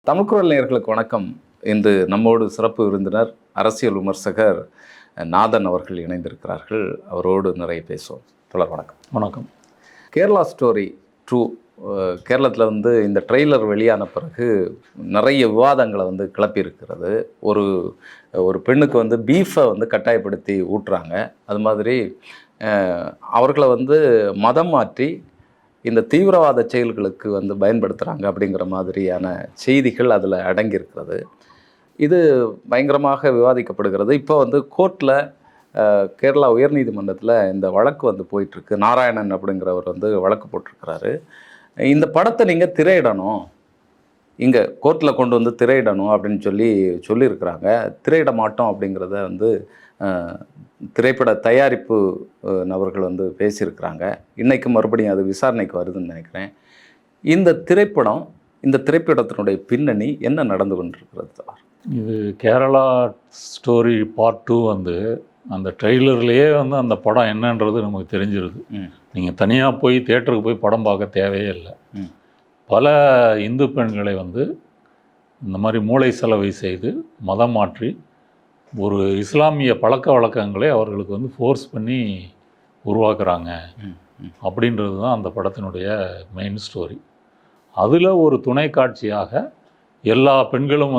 தமிழ்குரல் நேயர்களுக்கு வணக்கம். இன்று நம்மோடு சிறப்பு விருந்தினர் அரசியல் விமர்சகர் நாதன் அவர்கள் இணைந்திருக்கிறார்கள். அவரோடு நிறைய பேசுவோம். தொடர் வணக்கம். வணக்கம். கேரளா ஸ்டோரி 2 கேரளத்தில் இந்த ட்ரெய்லர் வெளியான பிறகு நிறைய விவாதங்களை கிளப்பியிருக்கிறது. ஒரு பெண்ணுக்கு பீஃபை கட்டாயப்படுத்தி ஊட்டுறாங்க. அது மாதிரி அவர்களை மதம் மாற்றி இந்த தீவிரவாத செயல்களுக்கு பயன்படுத்துகிறாங்க அப்படிங்கிற மாதிரியான செய்திகள் அதில் அடங்கியிருக்கிறது. இது பயங்கரமாக விவாதிக்கப்படுகிறது. இப்போ கோர்ட்டில் கேரளா உயர்நீதிமன்றத்தில் இந்த வழக்கு போயிட்டுருக்கு. நாராயணன் அப்படிங்கிறவர் வழக்கு போட்டிருக்கிறாரு. இந்த படத்தை நீங்கள் திரையிடணும், இங்கே கோர்ட்டில் கொண்டு திரையிடணும் அப்படின்னு சொல்லியிருக்கிறாங்க. திரையிட மாட்டோம் அப்படிங்கிறத திரைப்பட தயாரிப்பு நபர்கள் பேசியிருக்கிறாங்க. இன்றைக்கு மறுபடியும் அது விசாரணைக்கு வருதுன்னு நினைக்கிறேன். இந்த திரைப்படத்தினுடைய பின்னணி என்ன நடந்து கொண்டிருக்கிறது? இது கேரளா ஸ்டோரி பார்ட் 2 அந்த ட்ரெய்லர்லேயே அந்த படம் என்னன்றது நமக்கு தெரிஞ்சிருது. நீங்கள் தனியாக போய் தியேட்டருக்கு போய் படம் பார்க்க தேவையே இல்லை. பல இந்து பெண்களை இந்த மாதிரி மூளை செலவை செய்து மதம் மாற்றி ஒரு இஸ்லாமிய பழக்க வழக்கங்களை அவர்களுக்கு ஃபோர்ஸ் பண்ணி உருவாக்குறாங்க அப்படின்றது தான் அந்த படத்தினுடைய மெயின் ஸ்டோரி. அதில் ஒரு துணை காட்சியாக எல்லா பெண்களும்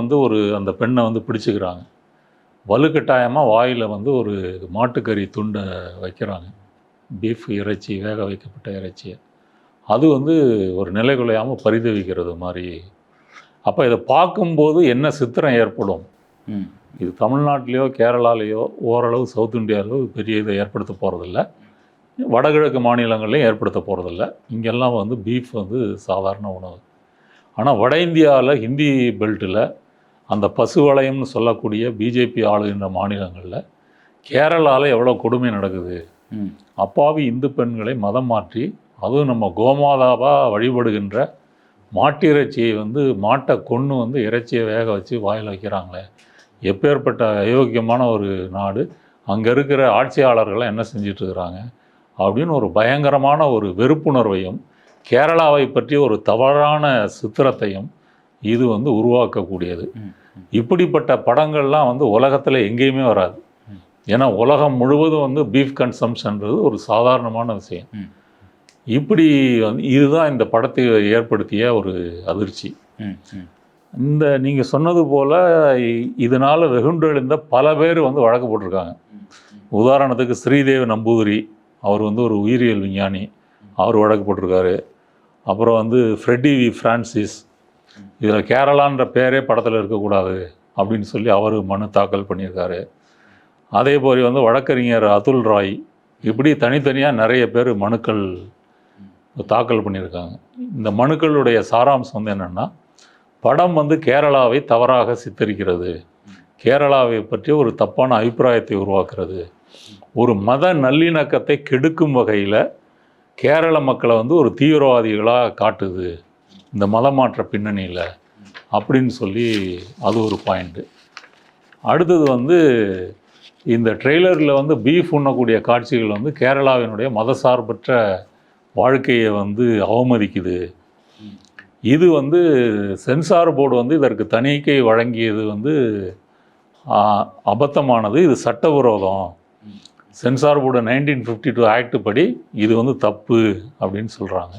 அந்த பெண்ணை பிடிச்சிக்கிறாங்க. வலுக்கட்டாயமாக வாயில் ஒரு மாட்டுக்கறி துண்டை வைக்கிறாங்க. பீஃப் இறைச்சி, வேக வைக்கப்பட்ட இறைச்சியை. அது ஒரு நிலைகுலையாமல் பரிதவிக்கிறது மாதிரி. அப்போ இதை பார்க்கும்போது என்ன சித்திரம் ஏற்படும்? இது தமிழ்நாட்டிலையோ கேரளாலேயோ ஓரளவு சவுத் இந்தியாவிலோ பெரிய இதை ஏற்படுத்த போகிறதில்ல. வடகிழக்கு மாநிலங்கள்லையும் ஏற்படுத்த போகிறதில்ல. இங்கெல்லாம் பீஃப் சாதாரண உணவு. ஆனால் வட இந்தியாவில் ஹிந்தி பெல்ட்டில் அந்த பசுவளையம்னு சொல்லக்கூடிய பிஜேபி ஆளுகின்ற மாநிலங்களில் கேரளாவில் எவ்வளோ கொடுமை நடக்குது. அப்பாவி இந்து பெண்களை மதம் மாற்றி, அதுவும் நம்ம கோமாதாவாக வழிபடுகின்ற மாட்டு இறைச்சியை மாட்டை கொன்று இறைச்சியை வேக வச்சு வாயில் வைக்கிறாங்களே. எப்பேற்பட்ட அயோக்கியமான ஒரு நாடு. அங்கே இருக்கிற ஆட்சியாளர்களை என்ன செஞ்சிட்ருக்கிறாங்க அப்படின்னு ஒரு பயங்கரமான ஒரு வெறுப்புணர்வையும் கேரளாவை பற்றிய ஒரு தவறான சித்திரத்தையும் இது உருவாக்கக்கூடியது. இப்படிப்பட்ட படங்கள்லாம் உலகத்தில் எங்கேயுமே வராது. ஏன்னா உலகம் முழுவதும் பீஃப் கன்சம்ஷன்றது ஒரு சாதாரணமான விஷயம். இப்படி இதுதான் இந்த படத்தை ஏற்படுத்திய ஒரு அதிர்ச்சி. நீங்கள் சொன்னது போல் இதனால் வெகுண்டெழுந்த பல பேர் வழக்கு போட்டிருக்காங்க. உதாரணத்துக்கு ஸ்ரீதேவ் நம்பூதிரி, அவர் ஒரு உயிரியல் விஞ்ஞானி, அவர் வழக்கு போட்டிருக்காரு. அப்புறம் ஃப்ரெட்டி வி ஃப்ரான்சிஸ், இதில் கேரளான்ற பேரே படத்தில் இருக்கக்கூடாது அப்படின்னு சொல்லி அவர் மனு தாக்கல் பண்ணியிருக்காரு. அதே போல் வழக்கறிஞர் அதுல் ராய், இப்படி தனித்தனியாக நிறைய பேர் மனுக்கள் தாக்கல் பண்ணியிருக்காங்க. இந்த மனுக்களுடைய சாராம்சம் என்னென்னா, படம் கேரளாவை தவறாக சித்தரிக்கிறது, கேரளாவை பற்றி ஒரு தப்பான அபிப்பிராயத்தை உருவாக்குறது, ஒரு மத நல்லிணக்கத்தை கெடுக்கும் வகையில் கேரள மக்களை ஒரு தீவிரவாதிகளாக காட்டுது இந்த மதமாற்ற பின்னணியில் அப்படின்னு சொல்லி அது ஒரு பாயிண்ட்டு. அடுத்தது இந்த ட்ரெய்லரில் பீஃப் உண்ணக்கூடிய காட்சிகள் கேரளாவினுடைய மதசார்பற்ற வாழ்க்கையை அவமதிக்குது. இது சென்சார் போர்டு இதற்கு தணிக்கை வழங்கியது அபத்தமானது, இது சட்டவிரோதம். சென்சார் போர்டு 1952 ஆக்ட் படி இது தப்பு அப்படின்னு சொல்கிறாங்க.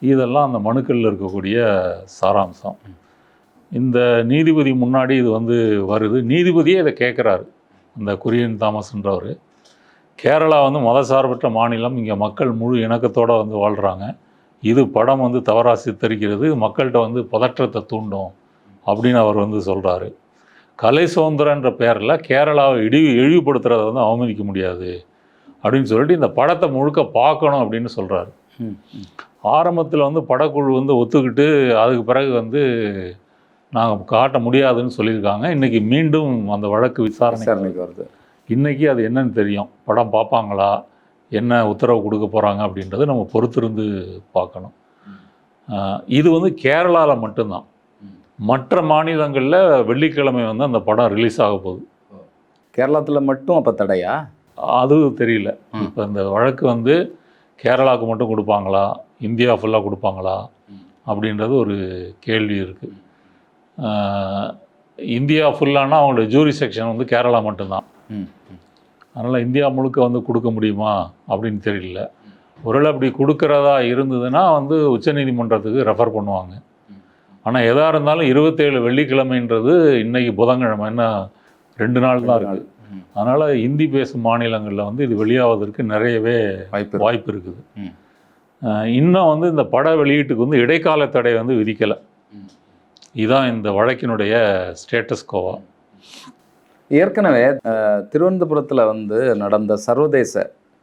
இதெல்லாம் அந்த மனுக்களில் இருக்கக்கூடிய சாராம்சம். இந்த நீதிபதி முன்னாடி இது வருது. நீதிபதியே இதை கேட்குறாரு. இந்த குரியன் தாமஸ்ன்றவர், கேரளா மதசார்பற்ற மாநிலம், இங்கே மக்கள் முழு இணக்கத்தோடு வாழ்கிறாங்க, இது படம் தவறாக சித்தரிக்கிறது, மக்கள்கிட்ட பதற்றத்தை தூண்டும் அப்படின்னு அவர் சொல்கிறாரு. கலை சுதந்திரன்ற பேரில் கேரளாவை இழிவுபடுத்துறதை அவமதிக்க முடியாது அப்படின்னு சொல்லிட்டு இந்த படத்தை முழுக்க பார்க்கணும் அப்படின்னு சொல்கிறாரு. ஆரம்பத்தில் படக்குழு ஒத்துக்கிட்டு அதுக்கு பிறகு நாங்கள் காட்ட முடியாதுன்னு சொல்லியிருக்காங்க. இன்றைக்கி மீண்டும் அந்த வழக்கு விசாரணைக்கு வருது. இன்றைக்கி அது என்னன்னு தெரியும். படம் பார்ப்பாங்களா, என்ன உத்தரவு கொடுக்க போகிறாங்க அப்படின்றது நம்ம பொறுத்திருந்து பார்க்கணும். இது கேரளாவில் மட்டும்தான். மற்ற மாநிலங்களில் வெள்ளிக்கிழமை அந்த படம் ரிலீஸ் ஆக போகுது. கேரளத்தில் மட்டும் அப்போ தடையா? அது தெரியல. இப்போ இந்த வழக்கு கேரளாவுக்கு மட்டும் கொடுப்பாங்களா, இந்தியா ஃபுல்லாக கொடுப்பாங்களா அப்படின்றது ஒரு கேள்வி இருக்குது. இந்தியா ஃபுல்லானா அவங்களுடைய ஜூரி செக்ஷன் வந்து கேரளா மட்டும்தான். அதனால் இந்தியா முழுக்க வந்து கொடுக்க முடியுமா அப்படின்னு தெரியல. ஒருவேளை அப்படி கொடுக்குறதா இருந்ததுன்னா வந்து உச்சநீதிமன்றத்துக்கு ரெஃபர் பண்ணுவாங்க. ஆனால் எதாக இருந்தாலும் 27 வெள்ளிக்கிழமைன்றது இன்றைக்கி புதன்கிழமை, என்ன 2 நாள் தான் இருக்குது. அதனால் இந்தி பேசும் மாநிலங்களில் வந்து இது வெளியாவதற்கு நிறையவே வாய்ப்பு இருக்குது. இன்னும் வந்து இந்த பட வெளியீட்டுக்கு வந்து இடைக்கால தடை வந்து விதிக்கலை. இதுதான் இந்த வழக்கினுடைய ஸ்டேட்டஸ் கோவா. ஏற்கனவே திருவனந்தபுரத்தில் வந்து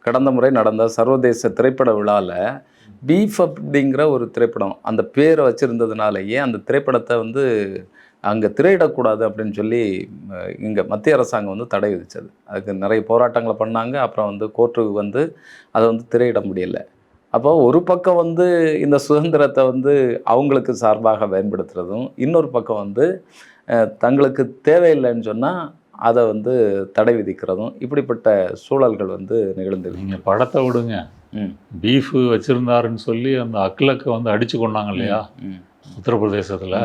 கடந்த முறை நடந்த சர்வதேச திரைப்பட விழாவில் பீஃப் அப்படிங்கிற ஒரு திரைப்படம், அந்த பேரை வச்சுருந்ததுனாலேயே அந்த திரைப்படத்தை வந்து அங்கே திரையிடக்கூடாது அப்படின்னு சொல்லி இங்கே மத்திய அரசாங்கம் வந்து தடை விதித்தது. அதுக்கு நிறைய போராட்டங்களை பண்ணாங்க. அப்புறம் வந்து கோர்ட்டுக்கு வந்து அதை வந்து திரையிட முடியலை. அப்போ ஒரு பக்கம் வந்து இந்த சுதந்திரத்தை வந்து அவங்களுக்கு சார்பாக பயன்படுத்துகிறதும், இன்னொரு பக்கம் வந்து தங்களுக்கு தேவையில்லைன்னு சொன்னால் அதை வந்து தடை விதிக்கிறதும், இப்படிப்பட்ட சூழல்கள் வந்து நிகழ்ந்தது. நீங்கள் படத்தை விடுங்க, பீஃபு வச்சுருந்தாருன்னு சொல்லி அந்த அக்லக்கை வந்து அடித்து கொண்டாங்க இல்லையா உத்தரப்பிரதேசத்தில்.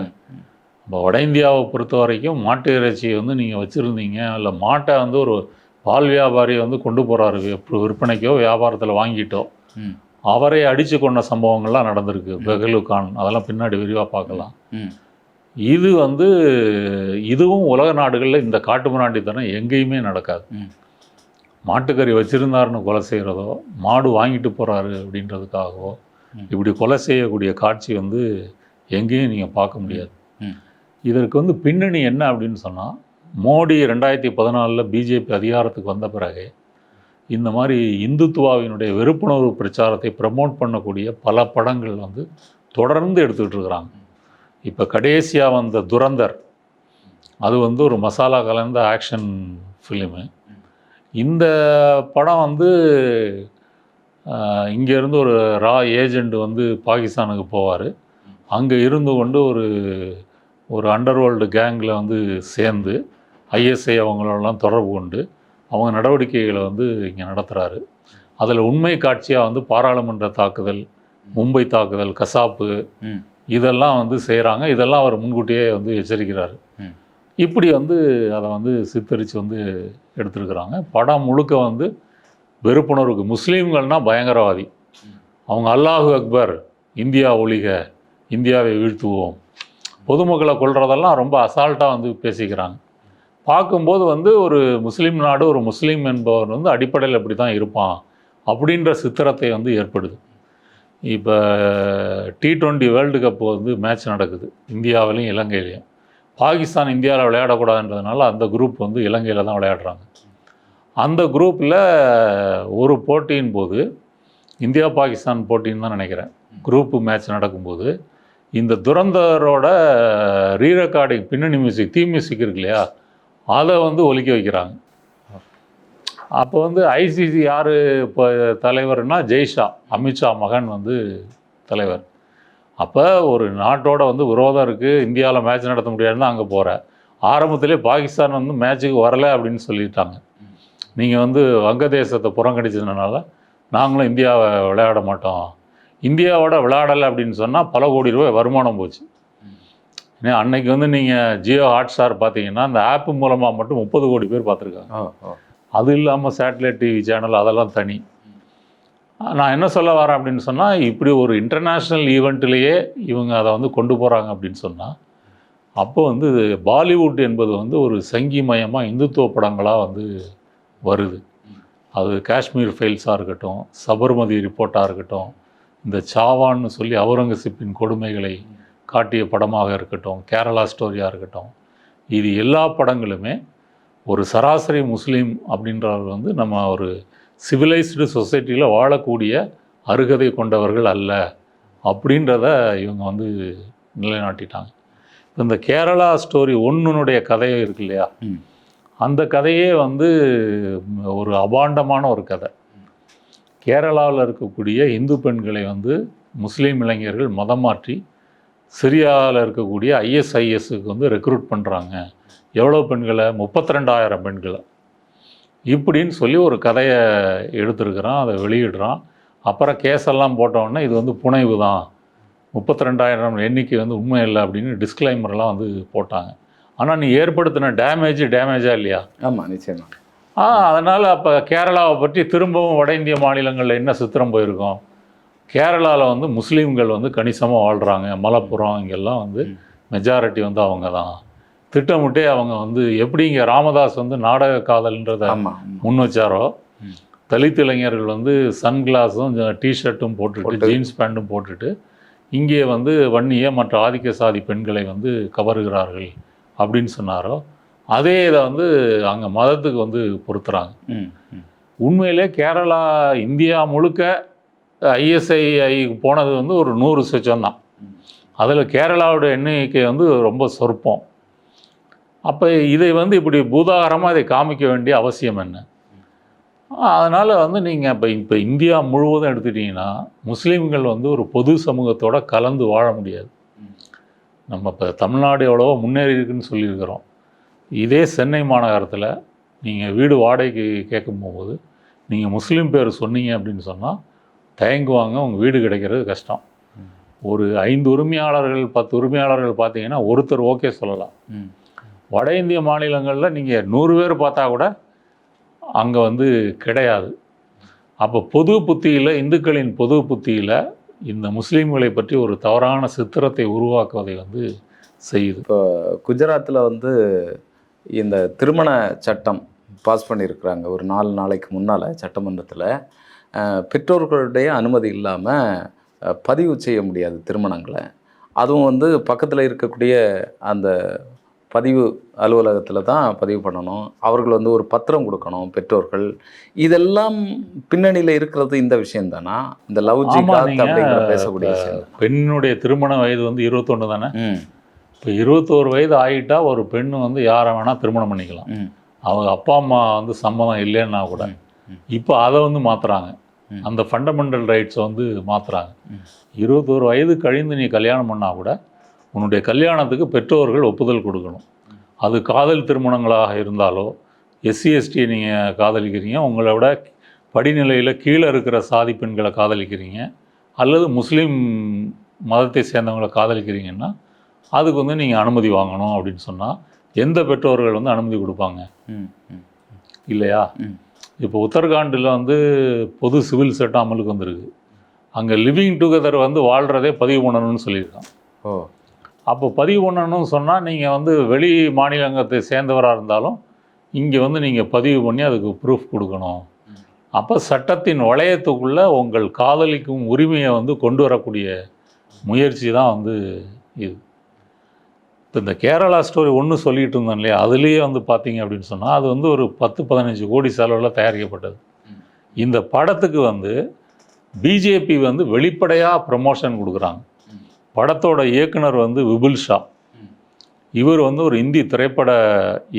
இப்போ வட இந்தியாவை பொறுத்த வரைக்கும் மாட்டு இறைச்சியை வந்து நீங்கள் வச்சுருந்தீங்க, இல்லை மாட்டை வந்து ஒரு பால் வியாபாரியை வந்து கொண்டு போகிறாரு விற்பனைக்கோ வியாபாரத்தில் வாங்கிட்டோ, அவரை அடித்து கொண்ட சம்பவங்கள்லாம் நடந்திருக்கு. பெஹ்லு கான், அதெல்லாம் பின்னாடி விரிவாக பார்க்கலாம். இது வந்து இதுவும் உலக நாடுகளில் இந்த காட்டு மிராண்டித்தனம் எங்கேயுமே நடக்காது. மாட்டுக்கறி வச்சுருந்தாருன்னு கொலை செய்கிறதோ, மாடு வாங்கிட்டு போகிறாரு அப்படின்றதுக்காகவோ இப்படி கொலை செய்யக்கூடிய காட்சி வந்து எங்கேயும் நீங்கள் பார்க்க முடியாது. இதற்கு வந்து பின்னணி என்ன அப்படின்னு சொன்னால், மோடி 2014 பிஜேபி அதிகாரத்துக்கு வந்த பிறகு இந்த மாதிரி இந்துத்துவாவினுடைய வெறுப்புணர்வு பிரச்சாரத்தை ப்ரமோட் பண்ணக்கூடிய பல படங்கள் வந்து தொடர்ந்து எடுத்துக்கிட்டு இருக்கிறாங்க. இப்போ கடைசியாக வந்த துரந்தர், அது வந்து ஒரு மசாலா கலந்த ஆக்ஷன் ஃபிலிமு. இந்த படம் வந்து இங்கேருந்து ஒரு ஏஜெண்ட் வந்து பாகிஸ்தானுக்கு போவார். அங்கே இருந்து கொண்டு ஒரு அண்டர்வேர்ல்டு கேங்கில் வந்து சேர்ந்து ஐஎஸ்ஐ அவங்களெல்லாம் தொடர்பு கொண்டு அவங்க நடவடிக்கைகளை வந்து இங்கே நடத்துகிறாரு. அதில் உண்மை காட்சியாக வந்து பாராளுமன்ற தாக்குதல், மும்பை தாக்குதல், கசாப்பு, இதெல்லாம் வந்து செய்கிறாங்க. இதெல்லாம் அவர் முன்கூட்டியே வந்து எச்சரிக்கிறார். இப்படி வந்து அதை வந்து சித்தரித்து வந்து எடுத்துருக்குறாங்க. படம் முழுக்க வந்து வெறுப்புணர்வுக்கு, முஸ்லீம்கள்னால் பயங்கரவாதி, அவங்க அல்லாஹு அக்பர், இந்தியா ஒழிக, இந்தியாவை வீழ்த்துவோம், பொதுமக்களை கொள்றதெல்லாம் ரொம்ப அசால்ட்டாக வந்து பேசிக்கிறாங்க. பார்க்கும்போது வந்து ஒரு முஸ்லீம் நாடு, ஒரு முஸ்லீம் என்பவர் வந்து அடிப்படையில் இப்படி தான் இருப்பான் அப்படின்ற சித்திரத்தை வந்து ஏற்படுது. இப்போ T20 வேர்ல்டு கப் வந்து மேட்ச் நடக்குது இந்தியாவிலையும் இலங்கையிலையும். பாகிஸ்தான் இந்தியாவில் விளையாடக்கூடாதுன்றதுனால அந்த குரூப் வந்து இலங்கையில் தான் விளையாடுறாங்க. அந்த குரூப்பில் ஒரு போட்டியின் போது, இந்தியா பாகிஸ்தான் போட்டின்னு தான் நினைக்கிறேன், குரூப்பு மேட்ச் நடக்கும்போது இந்த துரந்தரோட ரீரெக்கார்டிங் பின்னணி மியூசிக், தீம் மியூசிக் இருக்கு இல்லையா, அதை வந்து ஒலிக்க வைக்கிறாங்க. அப்போ வந்து ஐசிசி யார் இப்போ தலைவர்னா ஜெய்ஷா, அமித்ஷா மகன் வந்து தலைவர். அப்போ ஒரு நாட்டோட வந்து விரோதம் இருக்குது, இந்தியாவில் மேட்ச் நடத்த முடியாதுன்னு அங்கே போகிற ஆரம்பத்திலே பாகிஸ்தான் வந்து மேட்ச்சுக்கு வரலை அப்படின்னு சொல்லிட்டாங்க. நீங்கள் வந்து வங்கதேசத்தை புறங்கடிச்சதுனால நாங்களும் இந்தியாவை விளையாட மாட்டோம், இந்தியாவோட விளையாடலை அப்படின்னு சொன்னால் பல கோடி ரூபாய் வருமானம் போச்சு. ஏன்னா அன்னைக்கு வந்து நீங்கள் ஜியோ ஹாட்ஸ்டார் பார்த்தீங்கன்னா அந்த ஆப்பு மூலமாக மட்டும் 30 கோடி பேர் பார்த்துருக்காங்க. அது இல்லாமல் சேட்டலைட் டிவி சேனல் அதெல்லாம் தனி. நான் என்ன சொல்ல வரேன் அப்படின்னு சொன்னால், இப்படி ஒரு இன்டர்நேஷ்னல் ஈவெண்ட்லேயே இவங்க அதை வந்து கொண்டு போகிறாங்க அப்படின்னு சொன்னால், அப்போ வந்து பாலிவுட் என்பது வந்து ஒரு சங்கிமயமாக இந்துத்துவ படங்களாக வந்து வருது. அது காஷ்மீர் ஃபைல்ஸாக இருக்கட்டும், சபர்மதி ரிப்போர்ட்டாக இருக்கட்டும், இந்த சாவான்னு சொல்லி அவுரங்கசீப்பின் கொடுமைகளை காட்டிய படமாக இருக்கட்டும், கேரளா ஸ்டோரியாக இருக்கட்டும், இது எல்லா படங்களுமே ஒரு சராசரி முஸ்லீம் அப்படின்றவர் வந்து நம்ம ஒரு சிவிலைஸ்டு சொசைட்டியில் வாழக்கூடிய அருகதை கொண்டவர்கள் அல்ல அப்படின்றத இவங்க வந்து நிலைநாட்டிட்டாங்க. இந்த கேரளா ஸ்டோரி 1 கதையே இருக்கு இல்லையா, அந்த கதையே வந்து ஒரு அபாண்டமான ஒரு கதை. கேரளாவில் இருக்கக்கூடிய இந்து பெண்களை வந்து முஸ்லீம் இளைஞர்கள் மதம் மாற்றி சிரியாவில் இருக்கக்கூடிய ISISக்கு வந்து ரெக்ரூட் பண்ணுறாங்க. எவ்வளோ பெண்களை? 32,000 பெண்களை. இப்படின்னு சொல்லி ஒரு கதையை எடுத்துருக்கிறான், அதை வெளியிடுறான். அப்புறம் கேஸெல்லாம் போட்டோன்னே இது வந்து புனைவு தான், 32,000 எண்ணிக்கை வந்து உண்மை இல்லை அப்படின்னு டிஸ்க்ளைமர்லாம் வந்து போட்டாங்க. ஆனால் நீ ஏற்படுத்தின டேமேஜா இல்லையா? ஆமாம், நிச்சயமா. அதனால் அப்போ கேரளாவை பற்றி திரும்பவும் வட இந்திய மாநிலங்களில் என்ன சித்திரம் போயிருக்கோம்? கேரளாவில் வந்து முஸ்லீம்கள் வந்து கணிசமாக வாழ்கிறாங்க. மலப்புரம் இங்கெல்லாம் வந்து மெஜாரிட்டி வந்து அவங்க தான். திட்டமிட்டே அவங்க வந்து எப்படி இங்கே ராமதாஸ் வந்து நாடக காதல்ன்றதை முன் வச்சாரோ, தலித் இளைஞர்கள் வந்து சன்கிளாஸும் டிஷர்ட்டும் போட்டுட்டு ஜீன்ஸ் பேண்ட்டும் போட்டுட்டு இங்கே வந்து வன்னிய மற்ற ஆதிக்க சாதி பெண்களை வந்து கவருகிறார்கள் அப்படின்னு சொன்னாரோ, அதே இதை வந்து அங்கே மதத்துக்கு வந்து பொறுத்துறாங்க. உண்மையிலே கேரளா இந்தியா முழுக்க ISI போனது வந்து ஒரு 100% தான். அதில் கேரளாவோட எண்ணிக்கை வந்து ரொம்ப சொற்பம். அப்போ இதை வந்து இப்படி பூதாகரமாக இதை காமிக்க வேண்டிய அவசியம் என்ன? அதனால் வந்து நீங்கள் இப்போ இந்தியா முழுவதும் எடுத்துட்டிங்கன்னா முஸ்லீம்கள் வந்து ஒரு பொது சமூகத்தோடு கலந்து வாழ முடியாது. நம்ம இப்போ தமிழ்நாடு எவ்வளவோ முன்னேறி இருக்குன்னு சொல்லியிருக்கிறோம். இதே சென்னை மாநகரத்தில் நீங்கள் வீடு வாடகைக்கு கேட்கும் போது நீங்கள் முஸ்லீம் பேர் சொன்னீங்க அப்படின்னு சொன்னால் தயங்குவாங்க, உங்கள் வீடு கிடைக்கிறது கஷ்டம். ஒரு 5 உரிமையாளர்கள் 10 உரிமையாளர்கள் பார்த்தீங்கன்னா ஒருத்தர் ஓகே சொல்லலாம். வட இந்திய மாநிலங்களில் நீங்கள் 100 பேர் பார்த்தா கூட அங்கே வந்து கிடையாது. அப்போ பொது புத்தியில், இந்துக்களின் பொது புத்தியில் இந்த முஸ்லீம்களை பற்றி ஒரு தவறான சித்திரத்தை உருவாக்குவதை வந்து செய்யுது. இப்போ குஜராத்தில் வந்து இந்த திருமண சட்டம் பாஸ் பண்ணியிருக்கிறாங்க ஒரு 4 நாளைக்கு முன்னால் சட்டமன்றத்தில். பெற்றோர்களுடைய அனுமதி இல்லாமல் பதிவு செய்ய முடியாது திருமணங்களை. அதுவும் வந்து பக்கத்தில் இருக்கக்கூடிய அந்த பதிவு அலுவலகத்தில் தான் பதிவு பண்ணணும். அவர்கள் வந்து ஒரு பத்திரம் கொடுக்கணும் பெற்றோர்கள். இதெல்லாம் பின்னணியில் இருக்கிறது இந்த விஷயம் தானா? இந்த லவ் ஜிகாத் அப்படிங்கிற பேசக்கூடிய விஷயம். பெண்ணுடைய திருமண வயது வந்து 21 தானே. இப்போ 21 வயது ஆகிட்டா ஒரு பெண் வந்து யாரை வேணால் திருமணம் பண்ணிக்கலாம். அவங்க அப்பா அம்மா வந்து சம்மதம் இல்லைன்னா கூட இப்போ அதை வந்து மாற்றுறாங்க. அந்த ஃபண்டமெண்டல் ரைட்ஸை வந்து மாற்றுறாங்க. 21 வயது கழிந்து நீ கல்யாணம் பண்ணால் கூட உன்னுடைய கல்யாணத்துக்கு பெற்றோர்கள் ஒப்புதல் கொடுக்கணும். அது காதல் திருமணங்களாக இருந்தாலோ, SC ST நீங்கள் காதலிக்கிறீங்க, உங்களை விட படிநிலையில் கீழே இருக்கிற சாதி பெண்களை காதலிக்கிறீங்க, அல்லது முஸ்லீம் மதத்தை சேர்ந்தவங்களை காதலிக்கிறீங்கன்னா அதுக்கு வந்து நீங்கள் அனுமதி வாங்கணும் அப்படின்னு சொன்னால் எந்த பெற்றோர்கள் வந்து அனுமதி கொடுப்பாங்க? இல்லையா? இப்போ உத்தரகாண்டில் வந்து பொது சிவில் சட்டம் அமலுக்கு வந்திருக்கு. அங்கே லிவிங் டுகெதர் வந்து வாழ்கிறதே பதிவு பண்ணணும்னு சொல்லியிருக்கான். அப்போ பதிவு பண்ணணும்னு சொன்னால் நீங்கள் வந்து வெளி மாநிலத்தை சேர்ந்தவராக இருந்தாலும் இங்கே வந்து நீங்கள் பதிவு பண்ணி அதுக்கு ப்ரூஃப் கொடுக்கணும். அப்போ சட்டத்தின் வளையத்துக்குள்ளே உங்கள் காதலிக்கும் உரிமையை வந்து கொண்டு வரக்கூடிய முயற்சி தான் வந்து இது. இப்போ இந்த கேரளா ஸ்டோரி ஒன்று சொல்லிகிட்டு இருந்தோம் இல்லையா, அதுலேயே வந்து பார்த்தீங்க அப்படின்னு சொன்னால் அது வந்து ஒரு 10-15 கோடி செலவில் தயாரிக்கப்பட்டது. இந்த படத்துக்கு வந்து பிஜேபி வந்து வெளிப்படையாக ப்ரமோஷன் கொடுக்குறாங்க. படத்தோட இயக்குனர் வந்து விபுல் ஷா. இவர் வந்து ஒரு இந்தி திரைப்பட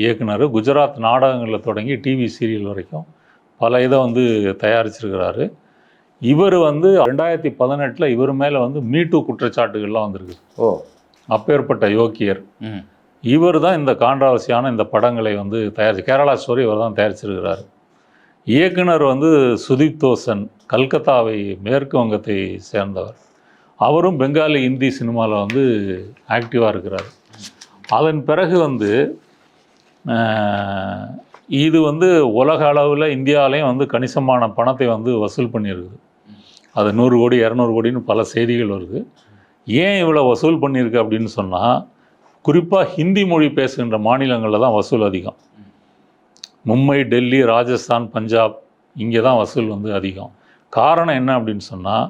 இயக்குனர். குஜராத் நாடகங்களில் தொடங்கி டிவி சீரியல் வரைக்கும் பல இதை வந்து தயாரிச்சிருக்கிறாரு. இவர் வந்து 2018 இவர் மேலே வந்து மீட்டு குற்றச்சாட்டுகள்லாம் வந்திருக்கு. அப்பேற்பட்ட யோக்கியர் இவர் தான் இந்த கான்ட்ராவர்சியான இந்த படங்களை வந்து கேரளா ஸ்டோரி இவர் தான் தயாரிச்சிருக்கிறார். இயக்குனர் வந்து சுதீப் தோசன், கல்கத்தாவை மேற்கு வங்கத்தை சேர்ந்தவர். அவரும் பெங்காலி இந்தி சினிமாவில் வந்து ஆக்டிவாக இருக்கிறார். அதன் பிறகு வந்து இது வந்து உலக அளவில் இந்தியாவிலையும் வந்து கணிசமான பணத்தை வந்து வசூல் பண்ணியிருக்குது. அது 100 கோடி 200 கோடின்னு பல செய்திகள் வருது. ஏன் இவ்வளோ வசூல் பண்ணியிருக்கு அப்படின்னு சொன்னால் குறிப்பாக ஹிந்தி மொழி பேசுகின்ற மாநிலங்களில் தான் வசூல் அதிகம். மும்பை, டெல்லி, ராஜஸ்தான், பஞ்சாப் இங்கே தான் வசூல் வந்து அதிகம். காரணம் என்ன அப்படின்னு சொன்னால்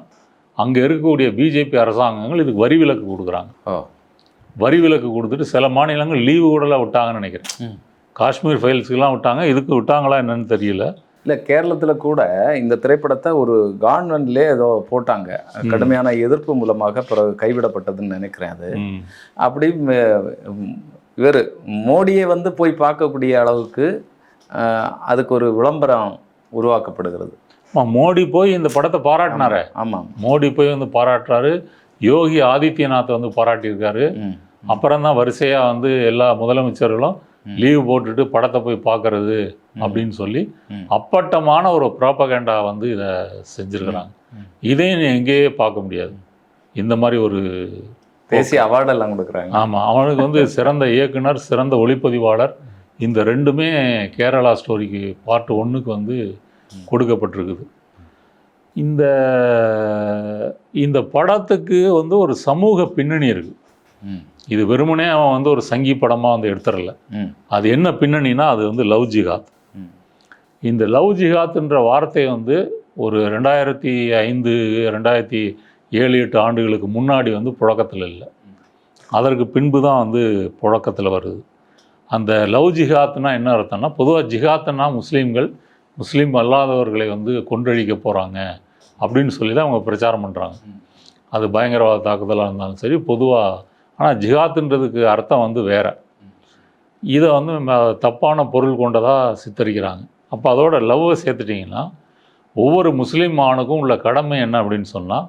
அங்கே இருக்கக்கூடிய பிஜேபி அரசாங்கங்கள் இதுக்கு வரி விலக்கு கொடுக்குறாங்க. வரி விலக்கு கொடுத்துட்டு சில மாநிலங்கள் லீவு கூடலாம் விட்டாங்கன்னு நினைக்கிறேன். காஷ்மீர் ஃபைல்ஸுக்கெலாம் விட்டாங்க, இதுக்கு விட்டாங்களா என்னன்னு தெரியல. இல்லை, கேரளத்தில் கூட இந்த திரைப்படத்தை ஒரு கவர்மெண்ட்லேயே ஏதோ போட்டாங்க. கடுமையான எதிர்ப்பு மூலமாக பிறகு கைவிடப்பட்டதுன்னு நினைக்கிறேன். அது அப்படி இவர் மோடியை வந்து போய் பார்க்கக்கூடிய அளவுக்கு அதுக்கு ஒரு விளம்பரம் உருவாக்கப்படுகிறது. மோடி போய் இந்த படத்தை பாராட்டினாரு. ஆமாம், மோடி போய் வந்து பாராட்டுறாரு. யோகி ஆதித்யநாத்தை வந்து பாராட்டியிருக்காரு. அப்புறம் தான் வரிசையாக வந்து எல்லா முதலமைச்சர்களும் லீவ் போட்டுட்டு படத்தை போய் பார்க்கறது அப்படின்னு சொல்லி அப்பட்டமான ஒரு ப்ராபகண்டா வந்து இதை செஞ்சுருக்கிறாங்க. இதையும் எங்கேயே பார்க்க முடியாது. இந்த மாதிரி ஒரு தேசிய அவார்டெல்லாம் கொடுக்குறாங்க. ஆமாம், அவனுக்கு வந்து சிறந்த இயக்குனர், சிறந்த ஒளிப்பதிவாளர், இந்த ரெண்டுமே கேரளா ஸ்டோரிக்கு பார்ட் 1க்கு வந்து கொடுக்கப்பட்டிருக்குது. இந்த இந்த படத்துக்கு வந்து ஒரு சமூக பின்னணி இருக்குது. இது வெறுமனே அவன் வந்து ஒரு சங்கி படமாக வந்து எடுத்துடல. அது என்ன பின்னணினா அது வந்து லவ் ஜிஹாத். இந்த லவ் ஜிஹாத்ன்ற வார்த்தை வந்து ஒரு 2005 2007-8 ஆண்டுகளுக்கு முன்னாடி வந்து புழக்கத்தில் இல்லை. அதற்கு பின்பு தான் வந்து புழக்கத்தில் வருது. அந்த லவ் ஜிஹாத்னா என்ன அர்த்தம்னா, பொதுவாக ஜிஹாத்னா முஸ்லீம் அல்லாதவர்களை வந்து கொன்றழிக்க போகிறாங்க அப்படின்னு சொல்லி தான் அவங்க பிரச்சாரம் பண்ணுறாங்க. அது பயங்கரவாத தாக்குதலாக இருந்தாலும் சரி பொதுவாக. ஆனால் ஜிஹாத்துன்றதுக்கு அர்த்தம் வந்து வேறு. இதை வந்து தப்பான பொருள் கொண்டதாக சித்தரிக்கிறாங்க. அப்போ அதோட லவ்வை சேர்த்துட்டிங்கன்னா, ஒவ்வொரு முஸ்லீம் ஆணுக்கும் உள்ள கடமை என்ன அப்படின்னு சொன்னால்,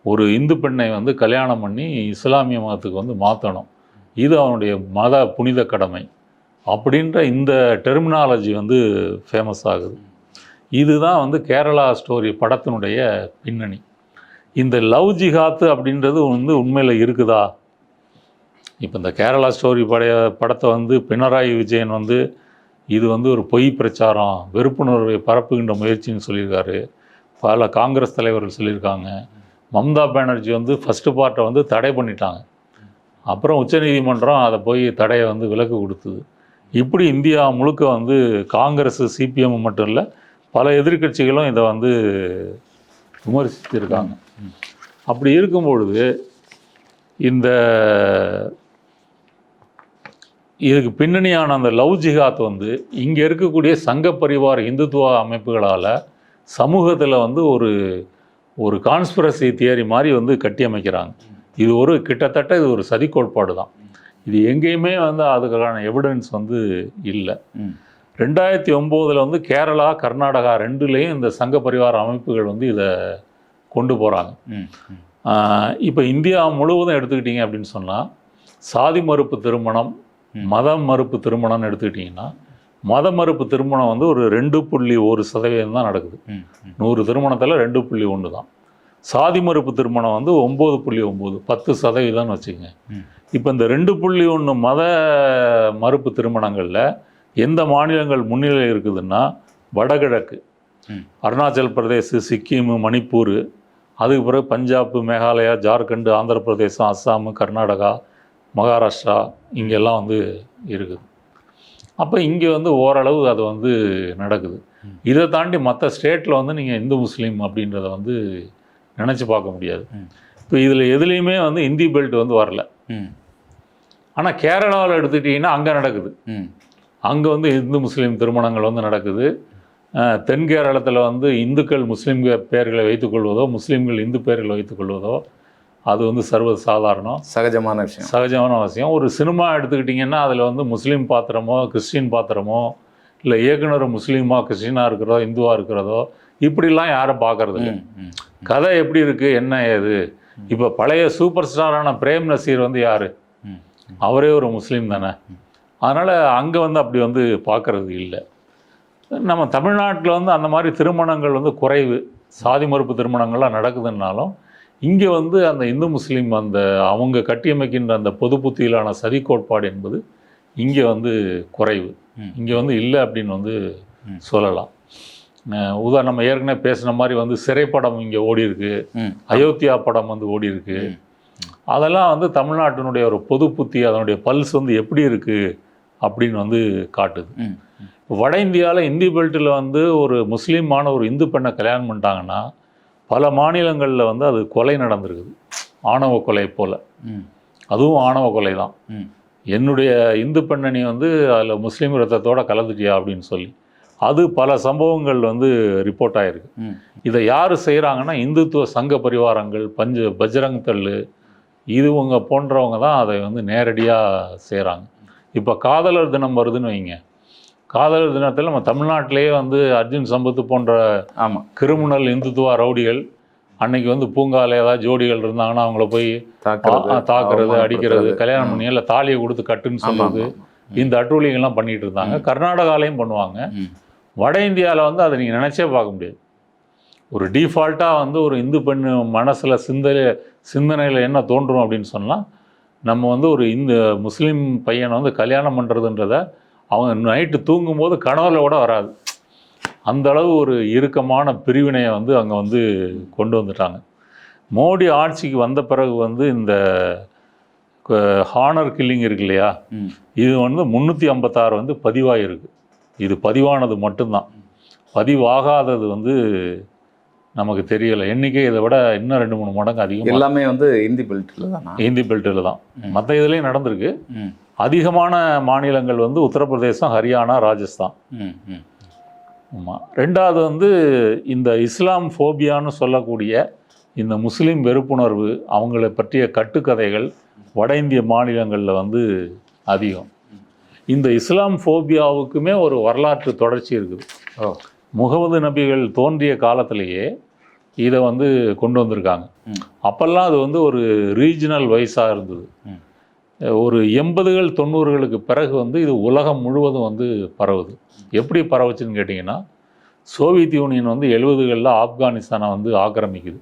ஒரு இந்து பெண்ணை வந்து கல்யாணம் பண்ணி இஸ்லாமிய மதத்துக்கு வந்து மாற்றணும். இது அவனுடைய மத புனித கடமை அப்படின்ற இந்த டெர்மினாலஜி வந்து ஃபேமஸ் ஆகுது. இதுதான் வந்து கேரளா ஸ்டோரி படத்தினுடைய பின்னணி. இந்த லவ் ஜிஹாத்து அப்படின்றது வந்து உண்மையில் இருக்குதா? இப்போ இந்த கேரளா ஸ்டோரி படத்தை வந்து பினராயி விஜயன் வந்து இது வந்து ஒரு பொய் பிரச்சாரம், வெறுப்புணர்வை பரப்புகின்ற முயற்சின்னு சொல்லியிருக்காரு. பல காங்கிரஸ் தலைவர்கள் சொல்லியிருக்காங்க. மம்தா பானர்ஜி வந்து ஃபஸ்ட்டு பார்ட்டை வந்து தடை பண்ணிட்டாங்க. அப்புறம் உச்சநீதிமன்றம் அதை போய் தடையை வந்து விலக்கு கொடுத்தது. இப்படி இந்தியா முழுக்க வந்து காங்கிரஸ், சிபிஎம் மட்டும் இல்லை, பல எதிர்க்கட்சிகளும் இதை வந்து விமர்சித்திருக்காங்க. அப்படி இருக்கும்பொழுது இதுக்கு பின்னணியான அந்த லவ் ஜிஹாத் வந்து இங்கே இருக்கக்கூடிய சங்க பரிவார இந்துத்துவ அமைப்புகளால் சமூகத்தில் வந்து ஒரு கான்ஸ்பிரசி தியரி மாதிரி வந்து கட்டியமைக்கிறாங்க. இது கிட்டத்தட்ட இது ஒரு சதி கோட்பாடு தான். இது எங்கேயுமே வந்து அதுக்கான எவிடன்ஸ் வந்து இல்லை. 2009 வந்து கேரளா, கர்நாடகா ரெண்டுலேயும் இந்த சங்க பரிவார அமைப்புகள் வந்து இதை கொண்டு போகிறாங்க. இப்போ இந்தியா முழுவதும் எடுத்துக்கிட்டிங்க அப்படின்னு சொன்னால், சாதி மறுப்பு திருமணம், மதம் மறுப்பு திருமணம்னு எடுத்துக்கிட்டிங்கன்னா, மத மறுப்பு திருமணம் வந்து ஒரு 2.1% தான் நடக்குது. 100 திருமணத்தில் 2.1 தான். சாதி மறுப்பு திருமணம் வந்து 9.9, 10% வச்சுக்கோங்க. இப்போ இந்த 2.1 மத மறுப்பு திருமணங்களில் எந்த மாநிலங்கள் முன்னிலை இருக்குதுன்னா, வடகிழக்கு, அருணாச்சல் பிரதேஷ், சிக்கிம், மணிப்பூர், அதுக்கு பிறகு பஞ்சாப், மேகாலயா, ஜார்க்கண்ட், ஆந்திர பிரதேசம், அஸ்ஸாம், கர்நாடகா, மகாராஷ்டிரா இங்கெல்லாம் வந்து இருக்குது. அப்போ இங்கே வந்து ஓரளவு அது வந்து நடக்குது. இதை தாண்டி மற்ற ஸ்டேட்டில் வந்து நீங்கள் இந்து முஸ்லீம் அப்படின்றத வந்து நினச்சி பார்க்க முடியாது. இப்போ இதில் எதுலேயுமே வந்து இந்தி பெல்ட் வந்து வரல. ஆனால் கேரளாவில் எடுத்துக்கிட்டிங்கன்னா அங்கே நடக்குது. அங்கே வந்து இந்து முஸ்லீம் திருமணங்கள் வந்து நடக்குது. தென் கேரளத்தில் வந்து இந்துக்கள் முஸ்லீம் பெயர்களை வைத்துக்கொள்வதோ, முஸ்லீம்கள் இந்து பெயர்களை வைத்துக்கொள்வதோ அது வந்து சர்வசாதாரணம், சகஜமான விஷயம். ஒரு சினிமா எடுத்துக்கிட்டிங்கன்னா அதில் வந்து முஸ்லீம் பாத்திரமோ, கிறிஸ்டின் பாத்திரமோ, இல்லை இயக்குனர் முஸ்லீமாக கிறிஸ்டினாக இருக்கிறதோ, இந்துவாக இருக்கிறதோ, இப்படிலாம் யாரும் பார்க்கறது இல்லை. கதை எப்படி இருக்குது, என்ன ஏது? இப்போ பழைய சூப்பர் ஸ்டாரான பிரேம் நசீர் வந்து யார்? அவரே ஒரு முஸ்லீம் தானே. அதனால் அங்கே வந்து அப்படி வந்து பார்க்கறது இல்லை. நம்ம தமிழ்நாட்டில் வந்து அந்த மாதிரி திருமணங்கள் வந்து குறைவு, சாதி மறுப்பு திருமணங்கள்லாம் நடக்குதுன்னாலும் இங்கே வந்து அந்த இந்து முஸ்லீம் அந்த அவங்க கட்டியமைக்கின்ற அந்த பொது புத்தியிலான சதி கோட்பாடு என்பது இங்கே வந்து குறைவு. இங்கே வந்து இல்லை அப்படின்னு வந்து சொல்லலாம். உதாரணம், நம்ம ஏற்கனவே பேசின மாதிரி வந்து சிறைப்படம் இங்கே ஓடி இருக்கு, அயோத்தியா படம் வந்து ஓடி இருக்கு. அதெல்லாம் வந்து தமிழ்நாட்டினுடைய ஒரு பொது புத்தி, அதனுடைய பல்ஸ் வந்து எப்படி இருக்குது அப்படின்னு வந்து காட்டுது. வட இந்தியாவில் இந்தி பெல்ட்டில் வந்து ஒரு முஸ்லீமான ஒரு இந்து பெண்ணை கல்யாணம் பண்ணிட்டாங்கன்னா பல மாநிலங்களில் வந்து அது கொலை நடந்திருக்குது, ஆணவ கொலை போல். அதுவும் ஆணவ கொலை தான். என்னுடைய இந்து பெண்ணை வந்து அதில் முஸ்லீம் ரத்தத்தோடு கலந்துட்டியா அப்படின்னு சொல்லி அது பல சம்பவங்கள் வந்து ரிப்போர்ட் ஆகிருக்கு. இதை யார் செய்கிறாங்கன்னா இந்துத்துவ சங்க பரிவாரங்கள், பஜ்ரங் தள், இதுவங்க போன்றவங்க தான் அதை வந்து நேரடியாக செய்கிறாங்க. இப்போ காதலர் தினம் வருதுன்னு வைங்க. காதலர் தினத்தில் நம்ம தமிழ்நாட்டிலேயே வந்து அர்ஜுன் சம்பத்து போன்ற கிரிமினல் இந்துத்துவ ரவுடிகள் அன்னைக்கு வந்து பூங்காவில் ஏதாவது ஜோடிகள் இருந்தாங்கன்னா அவங்கள போய் தாக்குறது, அடிக்கிறது, கல்யாணம் பண்ணி இல்லை தாலியை கொடுத்து கட்டுன்னு சொல்லுறது, இந்த அட்டூழியங்கள்லாம் பண்ணிகிட்டு இருந்தாங்க. கர்நாடகாலையும் பண்ணுவாங்க. வட இந்தியாவில் வந்து அதை நீங்கள் நினச்சே பார்க்க முடியாது. ஒரு டிஃபால்ட்டாக வந்து ஒரு இந்து பெண் மனசில் சிந்தனையில் என்ன தோன்றும் அப்படின்னு சொன்னால், நம்ம வந்து ஒரு முஸ்லீம் பையனை வந்து கல்யாணம் பண்ணுறதுன்றத அவங்க நைட்டு தூங்கும்போது கனவுல கூட வராது. அந்த அளவு ஒரு இறுக்கமான பிரிவினையை வந்து அங்கே வந்து கொண்டு வந்துட்டாங்க. மோடி ஆட்சிக்கு வந்த பிறகு வந்து இந்த ஹானர் கில்லிங் இருக்கு இல்லையா, இது வந்து 356 வந்து பதிவாகிருக்கு. இது பதிவானது மட்டும்தான், பதிவாகாதது வந்து நமக்கு தெரியலை. எண்ணிக்கை இதை விட இன்னும் 2-3 மடங்கு அதிகம். எல்லாமே வந்து இந்தி பெல்ட்டில் தான், இந்தி பெல்ட்டில் தான். மற்ற இதுலேயும் நடந்திருக்கு. அதிகமான மாநிலங்கள் வந்து உத்தரப்பிரதேசம், ஹரியானா, ராஜஸ்தான். ஆமாம். ரெண்டாவது வந்து இந்த இஸ்லாம் ஃபோபியான்னு சொல்லக்கூடிய இந்த முஸ்லீம் வெறுப்புணர்வு, அவங்கள பற்றிய கட்டுக்கதைகள் வட இந்திய மாநிலங்களில் வந்து அதிகம். இந்த இஸ்லாம் ஃபோபியாவுக்குமே ஒரு வரலாற்று தொடர்ச்சி இருக்குது. முகமது நபிகள் தோன்றிய காலத்திலேயே இதை வந்து கொண்டு வந்திருக்காங்க. அப்போல்லாம் அது வந்து ஒரு ரீஜனல் வைஸாக இருந்தது. ஒரு 80கள் 90களுக்கு பிறகு வந்து இது உலகம் முழுவதும் வந்து பரவுது. எப்படி பரவுச்சுன்னு கேட்டிங்கன்னா, சோவியத் யூனியன் வந்து 70களில் ஆப்கானிஸ்தானை வந்து ஆக்கிரமிக்குது.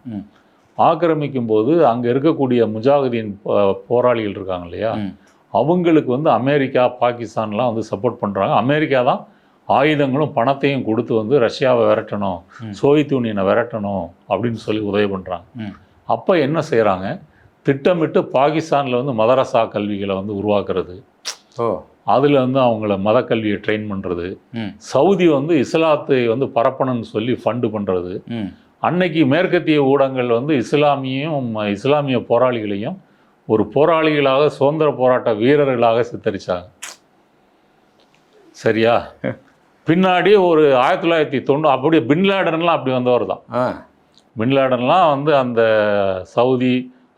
ஆக்கிரமிக்கும் போது அங்கே இருக்கக்கூடிய முஜாஹிதீன் போராளிகள் இருக்காங்க இல்லையா, அவங்களுக்கு வந்து அமெரிக்கா, பாகிஸ்தான்லாம் வந்து சப்போர்ட் பண்ணுறாங்க. அமெரிக்கா தான் ஆயுதங்களும் பணத்தையும் கொடுத்து வந்து ரஷ்யாவை விரட்டணும், சோவியத் யூனியனை விரட்டணும் அப்படின்னு சொல்லி உதவி பண்ணுறாங்க. அப்போ என்ன செய்கிறாங்க, திட்டமிட்டு பாகிஸ்தானில் வந்து மதரசா கல்விகளை வந்து உருவாக்குறது, அதில் வந்து அவங்கள மதக்கல்வியை ட்ரெயின் பண்ணுறது, சவுதி வந்து இஸ்லாத்தை வந்து பரப்பணும்னு சொல்லி ஃபண்டு பண்ணுறது. அன்னைக்கு மேற்கத்திய ஊடகங்கள் வந்து இஸ்லாமிய போராளிகளையும் ஒரு போராளிகளாக, சுதந்திர போராட்ட வீரர்களாக சித்தரித்தாங்க. சரியா? பின்னாடி ஒரு 1990 அப்படியே பின்லேடன்லாம் அப்படி வந்தவர் தான். பின்லேடன்லாம் வந்து அந்த சவுதி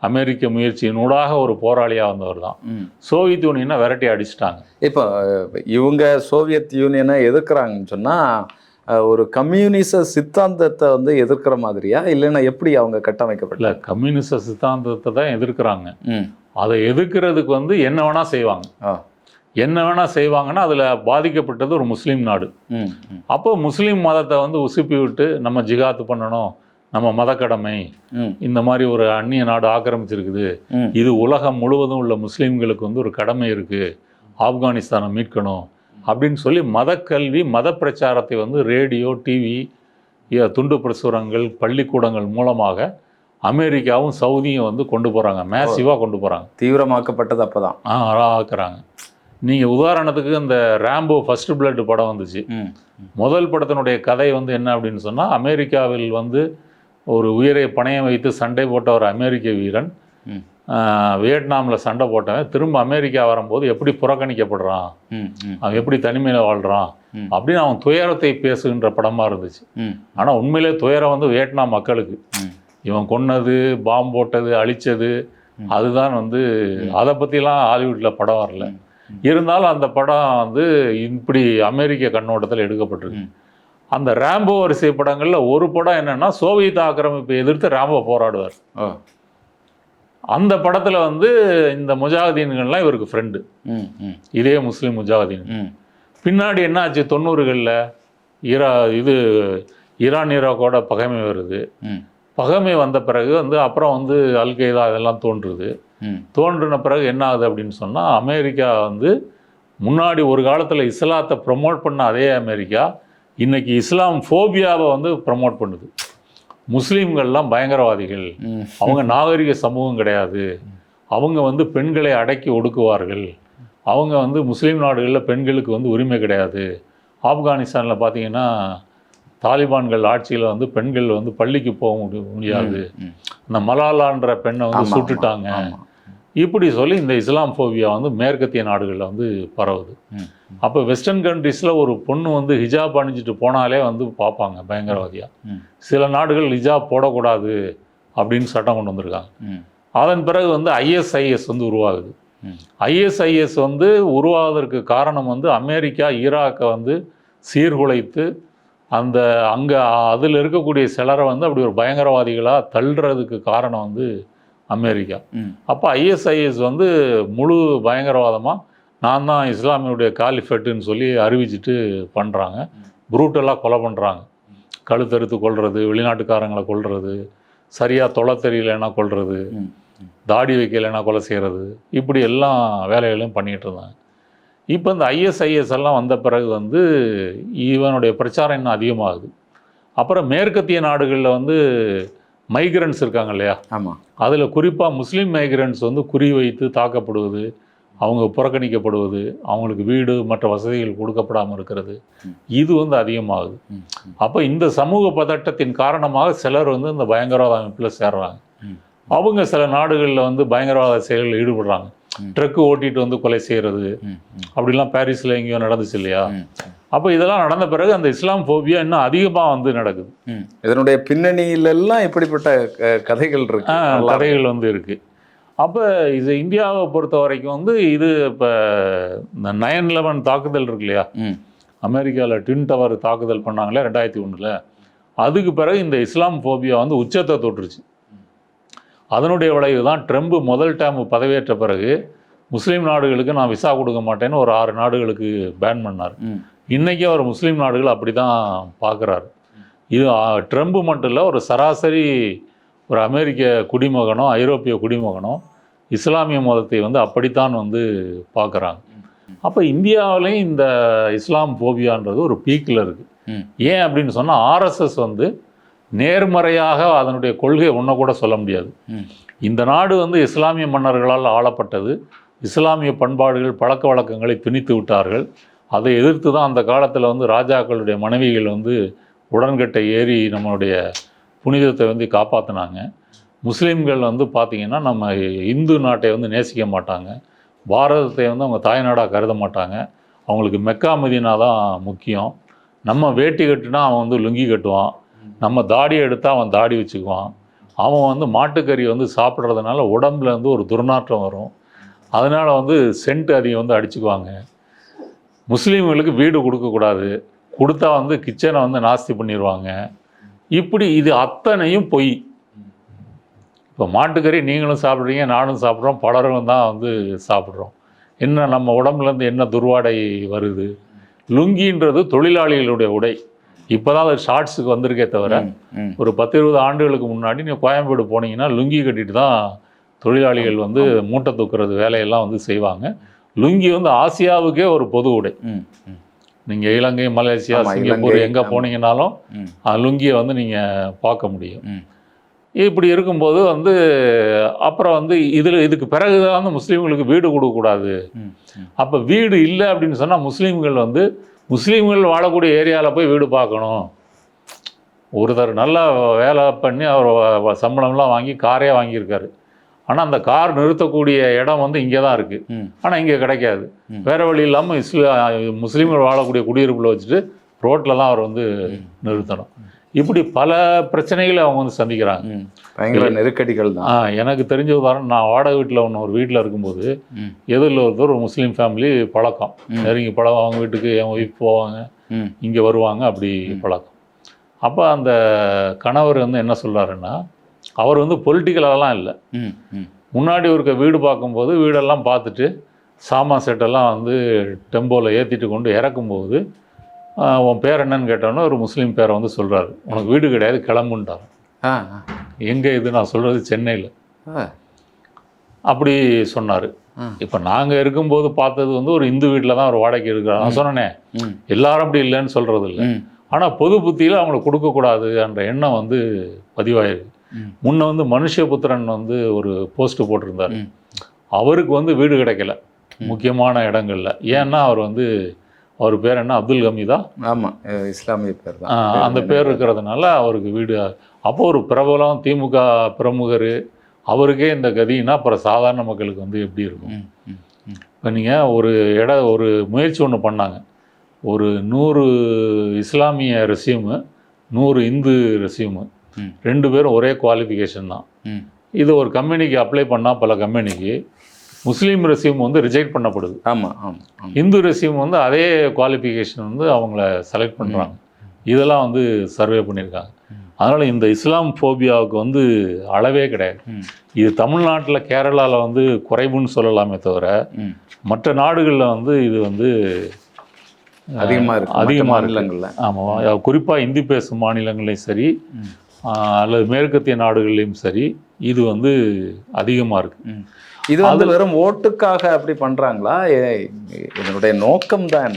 அமெரிக்க முயற்சியினூடாக ஒரு போராளியாக வந்தவர் தான். சோவியத் யூனியனை விரட்டி அடிச்சிட்டாங்க. இப்போ இவங்க சோவியத் யூனியனை எதிர்க்கிறாங்கன்னு சொன்னால் ஒரு கம்யூனிச சித்தாந்தத்தை வந்து எதிர்க்கிற மாதிரியா, இல்லைன்னா எப்படி அவங்க கட்டமைக்கப்படல? கம்யூனிச சித்தாந்தத்தை தான் எதிர்க்கிறாங்க. அதை எதிர்க்கிறதுக்கு வந்து என்ன வேணால் செய்வாங்க. என்ன வேணால் செய்வாங்கன்னா அதில் பாதிக்கப்பட்டது ஒரு முஸ்லீம் நாடு. அப்போ முஸ்லீம் மதத்தை வந்து உசுப்பி விட்டு நம்ம ஜிகாத்து பண்ணணும், நம்ம மதக்கடமை, இந்த மாதிரி ஒரு அந்நிய நாடு ஆக்கிரமிச்சிருக்குது, இது உலகம் முழுவதும் உள்ள முஸ்லீம்களுக்கு வந்து ஒரு கடமை இருக்குது, ஆப்கானிஸ்தானை மீட்கணும் அப்படின்னு சொல்லி மதக்கல்வி, மத பிரச்சாரத்தை வந்து ரேடியோ, டிவி, துண்டு பிரசுரங்கள், பள்ளிக்கூடங்கள் மூலமாக அமெரிக்காவும் சவுதியும் வந்து கொண்டு போகிறாங்க. மேசிவாக கொண்டு போகிறாங்க. தீவிரமாக்கப்பட்டது அப்போ தான் ஆக்குறாங்க. நீங்கள் உதாரணத்துக்கு இந்த ரேம்போ ஃபர்ஸ்ட் பிளட் படம் வந்துச்சு. முதல் படத்தினுடைய கதை வந்து என்ன அப்படின்னு சொன்னால், அமெரிக்காவில் வந்து ஒரு உயிரை பணையம் வைத்து சண்டை போட்ட ஒரு அமெரிக்க வீரன் வியட்நாமில் சண்டை போட்டவன் திரும்ப அமெரிக்கா வரும்போது எப்படி புறக்கணிக்கப்படுறான், அவன் எப்படி தனிமையில் வாழ்கிறான் அப்படின்னு அவன் துயரத்தை பேசுகின்ற படமாக இருந்துச்சு. ஆனால் உண்மையிலே துயரம் வந்து வியட்நாம் மக்களுக்கு. இவன் கொன்னது, பாம்பு போட்டது, அழித்தது, அதுதான் வந்து அதை பற்றிலாம் ஹாலிவுட்டில் படம் வரல. இருந்தாலும் அந்த படம் வந்து இப்படி அமெரிக்க கண்ணோட்டத்தில் எடுக்கப்பட்டிருக்கு. அந்த ரேம்போ வரிசை படங்களில் ஒரு படம் என்னென்னா, சோவியத் ஆக்கிரமிப்பை எதிர்த்து ரேம்போ போராடுவார். அந்த படத்தில் வந்து இந்த முஜாஹிதீன்கள்லாம் இவருக்கு ஃப்ரெண்டு, இதே முஸ்லீம் முஜாஹிதீன். பின்னாடி என்ன ஆச்சு, 90களில் ஈரான் ஈராக்கோட பகைமை வருது. பகைமை வந்த பிறகு வந்து அப்புறம் வந்து அல்கைதா இதெல்லாம் தோன்றின பிறகு என்ன ஆகுது அப்படின்னு சொன்னால், அமெரிக்கா வந்து முன்னாடி ஒரு காலத்தில் இஸ்லாத்தை ப்ரமோட் பண்ண அதே அமெரிக்கா இன்னைக்கு இஸ்லாம் ஃபோபியாவை வந்து ப்ரமோட் பண்ணுது. முஸ்லீம்கள்லாம் பயங்கரவாதிகள், அவங்க நாகரிக சமூகம் கிடையாது, அவங்க வந்து பெண்களை அடக்கி ஒடுக்குவார்கள், அவங்க வந்து முஸ்லீம் நாடுகளில் பெண்களுக்கு வந்து உரிமை கிடையாது. ஆப்கானிஸ்தானில் பார்த்தீங்கன்னா தாலிபான்கள் ஆட்சியில் வந்து பெண்கள் வந்து பள்ளிக்கு போக முடியாது, அந்த மலாலான்ற பெண்ணை வந்து சுட்டுட்டாங்க, இப்படி சொல்லி இந்த இஸ்லாம் ஃபோபியா வந்து மேற்கத்திய நாடுகளில் வந்து பரவுது. அப்போ வெஸ்டர்ன் கண்ட்ரீஸில் ஒரு பொண்ணு வந்து ஹிஜாப் அணிஞ்சிட்டு போனாலே வந்து பார்ப்பாங்க பயங்கரவாதியாக. சில நாடுகள் ஹிஜாப் போடக்கூடாது அப்படின்னு சட்டம் கொண்டு வந்திருக்காங்க. அதன் பிறகு வந்து ஐஎஸ்ஐஎஸ் வந்து உருவாகுது. ஐஎஸ்ஐஎஸ் வந்து உருவாவதற்கு காரணம் வந்து அமெரிக்கா ஈராக்கை வந்து சீர்குலைத்து அங்கே அதில் இருக்கக்கூடிய சிலரை வந்து அப்படி ஒரு பயங்கரவாதிகளாக தள்ளுறதுக்கு காரணம் வந்து அமெரிக்கா. அப்போ ஐஎஸ்ஐஎஸ் வந்து முழு பயங்கரவாதமாக நான் தான் இஸ்லாமியுடைய காலிஃபெட்டுன்னு சொல்லி அறிவிச்சிட்டு பண்ணுறாங்க, ப்ரூட்டலாக கொலை பண்ணுறாங்க. கழுத்தறுத்து கொள்வது, வெளிநாட்டுக்காரங்களை கொள்வது, சரியாக தொலை தெரியலைன்னா கொள்வது, தாடி வைக்கலைன்னா கொலை செய்கிறது, இப்படி எல்லா வேலைகளையும் பண்ணிகிட்டு இருந்தாங்க. இப்போ இந்த ISIS எல்லாம் வந்த பிறகு வந்து இவனுடைய பிரச்சாரம் இன்னும் அதிகமாகுது. அப்புறம் மேற்கத்திய நாடுகளில் வந்து மைக்ரண்ட்ஸ் இருக்காங்க இல்லையா, ஆமாம், அதில் குறிப்பாக முஸ்லீம் மைக்ரண்ட்ஸ் வந்து குறி வைத்து தாக்கப்படுவது, அவங்க புறக்கணிக்கப்படுவது, அவங்களுக்கு வீடு மற்ற வசதிகள் கொடுக்கப்படாமல் இருக்கிறது, இது வந்து அதிகமாகுது. அப்போ இந்த சமூக பதட்டத்தின் காரணமாக சிலர் வந்து இந்த பயங்கரவாத அமைப்பில் சேர்றாங்க. அவங்க சில நாடுகளில் வந்து பயங்கரவாத செயல்களில் ஈடுபடுறாங்க. ட்ரக்கு ஓட்டிட்டு வந்து கொலை செய்கிறது, அப்படிலாம் பாரிஸில் எங்கேயோ நடந்துச்சு இல்லையா. அப்போ இதெல்லாம் நடந்த பிறகு அந்த இஸ்லாம் ஃபோபியா இன்னும் அதிகமாக வந்து நடக்குது. இதனுடைய பின்னணியிலெல்லாம் இப்படிப்பட்ட கதைகள் இருக்கு, கதைகள் வந்து இருக்கு. அப்போ இது இந்தியாவை பொறுத்த வரைக்கும் வந்து இது இப்போ இந்த 9/11 தாக்குதல் இருக்கு இல்லையா, அமெரிக்காவில் ட்வின் டவர் தாக்குதல் பண்ணாங்களே 2001, அதுக்கு பிறகு இந்த இஸ்லாம் ஃபோபியா வந்து உச்சத்தை தொட்டுருச்சு. அதனுடைய விளைவு தான் ட்ரம்ப் முதல் டேர்ம் பதவியேற்ற பிறகு முஸ்லீம் நாடுகளுக்கு நான் விசா கொடுக்க மாட்டேன்னு ஒரு 6 நாடுகளுக்கு பேன் பண்ணார். இன்றைக்கி அவர் முஸ்லீம் நாடுகள் அப்படி தான் பார்க்குறாரு. இது ட்ரம்ப் மட்டும் இல்லை, ஒரு சராசரி ஒரு அமெரிக்க குடிமகனோ ஐரோப்பிய குடிமகனோ இஸ்லாமிய மதத்தை வந்து அப்படித்தான் வந்து பார்க்குறாங்க. அப்போ இந்தியாவிலையும் இந்த இஸ்லாம் ஃபோபியான்றது ஒரு பீக்கில் இருக்குது. ஏன் அப்படின்னு சொன்னால் RSS வந்து நேர்மறையாக அதனுடைய கொள்கை ஒன்றை கூட சொல்ல முடியாது. இந்த நாடு வந்து இஸ்லாமிய மன்னர்களால் ஆளப்பட்டது, இஸ்லாமிய பண்பாடுகள் பழக்க வழக்கங்களை திணித்து விட்டார்கள். அதை எதிர்த்து தான் அந்த காலத்தில் வந்து ராஜாக்களுடைய மனைவிகள் வந்து உடன்கட்டை ஏறி நம்மளுடைய புனிதத்தை வந்து காப்பாற்றினாங்க. முஸ்லீம்கள் வந்து பார்த்திங்கன்னா நம்ம இந்து நாட்டை வந்து நேசிக்க மாட்டாங்க, பாரதத்தை வந்து அவங்க தாய்நாடாக கருத மாட்டாங்க, அவங்களுக்கு மெக்கா மதீனா தான் முக்கியம். நம்ம வேட்டி கட்டுனா அவன் வந்து லுங்கி கட்டுவான், நம்ம தாடி எடுத்தால் அவன் தாடி வச்சுக்குவான், அவன் வந்து மாட்டுக்கறி வந்து சாப்பிட்றதுனால உடம்புல வந்து ஒரு துர்நாற்றம் வரும், அதனால் வந்து சென்ட் அதிகம் வந்து அடிச்சுக்குவாங்க. முஸ்லீம்களுக்கு வீடு கொடுக்கக்கூடாது, கொடுத்தா வந்து கிச்சனை வந்து நாஸ்தி பண்ணிடுவாங்க. இப்படி இது அத்தனையும் பொய். இப்போ மாட்டுக்கறி நீங்களும் சாப்பிட்றீங்க, நானும் சாப்பிட்றோம், பலரும் தான் வந்து சாப்பிட்றோம். என்ன நம்ம உடம்புலேருந்து என்ன துர்வாடை வருது? லுங்கின்றது தொழிலாளிகளுடைய உடை. இப்போ தான் அது ஷார்ட்ஸுக்கு வந்திருக்கே தவிர ஒரு 10-20 ஆண்டுகளுக்கு முன்னாடி நீங்கள் கோயம்பேடு போனீங்கன்னா லுங்கி கட்டிட்டு தான் தொழிலாளிகள் வந்து மூட்டை தூக்குறது வேலையெல்லாம் வந்து செய்வாங்க. லுங்கி வந்து ஆசியாவுக்கே ஒரு பொது உடை. நீங்கள் இலங்கை, மலேசியா, சிங்கப்பூர் எங்கே போனீங்கன்னாலும் லுங்கியை வந்து நீங்கள் பார்க்க முடியும். இப்படி இருக்கும்போது வந்து அப்புறம் வந்து இதுக்கு பிறகு தான் வந்து முஸ்லீம்களுக்கு வீடு கொடுக்கக்கூடாது. அப்போ வீடு இல்லை அப்படின்னு சொன்னால் முஸ்லீம்கள் வாழக்கூடிய ஏரியாவில் போய் வீடு பார்க்கணும். ஒருத்தர் நல்லா வேலை பண்ணி அவர் சம்பளம்லாம் வாங்கி காரே வாங்கியிருக்காரு, ஆனால் அந்த கார் நிறுத்தக்கூடிய இடம் வந்து இங்கே தான் இருக்குது, ஆனால் இங்கே கிடைக்காது. வேறு வழி இல்லாமல் முஸ்லீம்கள் வாழக்கூடிய குடியிருப்பில் வச்சுட்டு ரோட்டில் தான் அவர் வந்து நிறுத்தணும். இப்படி பல பிரச்சனைகளை அவங்க வந்து சந்திக்கிறாங்க, பயங்கர நெருக்கடிகள் தான். எனக்கு தெரிஞ்ச உதாரணம், நான் வாடகை வீட்டில் ஒரு வீட்டில் இருக்கும்போது எதிரில் ஒரு முஸ்லீம் ஃபேமிலி பழக்கம், நெருங்கி பழக்கம், அவங்க வீட்டுக்கு என் ஒய்ஃப் போவாங்க, இங்கே வருவாங்க, அப்படி பழக்கம். அப்போ அந்த கணவர் வந்து என்ன சொல்கிறாருன்னா, அவர் வந்து பொலிட்டிக்கலாலாம் இல்லை, முன்னாடி ஒரு வீடு பார்க்கும்போது வீடெல்லாம் பார்த்துட்டு சாமான் செட்டெல்லாம் வந்து டெம்போவில் ஏற்றிட்டு கொண்டு இறக்கும்போது உன் பேர் என்னன்னு கேட்டோன்னே ஒரு முஸ்லீம் பேரை வந்து சொல்கிறாரு, உனக்கு வீடு கிடையாது கிளம்புன்ட்டார். எங்கே இது? நான் சொல்கிறது சென்னையில். அப்படி சொன்னார். இப்போ நாங்கள் இருக்கும்போது பார்த்தது வந்து ஒரு இந்து வீட்டில் தான் ஒரு வாடகைக்கு இருக்கிறார். நான் சொன்னேனே, எல்லாரும் அப்படி இல்லைன்னு சொல்கிறது இல்லை, ஆனால் பொது புத்தியில் அவங்களுக்கு கொடுக்கக்கூடாது என்ற எண்ணம் வந்து பதிவாயிருக்கு. முன்ன வந்து மனுஷபுத்திரன் வந்து ஒரு போஸ்ட்டு போட்டிருந்தார், அவருக்கு வந்து வீடு கிடைக்கல முக்கியமான இடங்களில். ஏன்னா அவர் பேர் என்ன, அப்துல் ஹமீதா? ஆமாம், இஸ்லாமிய பேர் தான். அந்த பேர் இருக்கிறதுனால அவருக்கு வீடு. அப்போ ஒரு பிரபலம் திமுக பிரமுகர், அவருக்கே இந்த கதின்னா அப்புறம் சாதாரண மக்களுக்கு வந்து எப்படி இருக்கும்? இப்போ நீங்கள் ஒரு முயற்சி ஒன்று பண்ணாங்க, ஒரு 100 இஸ்லாமிய ரெசியூமு 100 இந்து ரெசியூமு, 2 பேரும் ஒரே குவாலிஃபிகேஷன் தான். இது ஒரு கம்பெனிக்கு அப்ளை பண்ணால் பல கம்பெனிக்கு முஸ்லீம் ரெசியூம் வந்து ரிஜெக்ட் பண்ணப்படுது. ஆமாம். இந்து ரெசியூம் வந்து அதே குவாலிஃபிகேஷன் வந்து அவங்கள செலக்ட் பண்ணுறாங்க. இதெல்லாம் வந்து சர்வே பண்ணியிருக்காங்க. அதனால் இந்த இஸ்லாம் ஃபோபியாவுக்கு வந்து அளவே கிடையாது. இது தமிழ்நாட்டில் கேரளாவில் வந்து குறைவுன்னு சொல்லலாமே தவிர மற்ற நாடுகளில் வந்து இது வந்து அதிகமாக இருக்கு அதிகமாக மாநிலங்களில். ஆமாம், குறிப்பாக இந்தி பேசும் மாநிலங்களையும் சரி அல்லது மேற்கத்திய நாடுகள்லையும் சரி இது வந்து அதிகமாக இருக்குது. இது வந்து வெறும் ஓட்டுக்காக அப்படி பண்ணுறாங்களா? இதனுடைய நோக்கம் தான்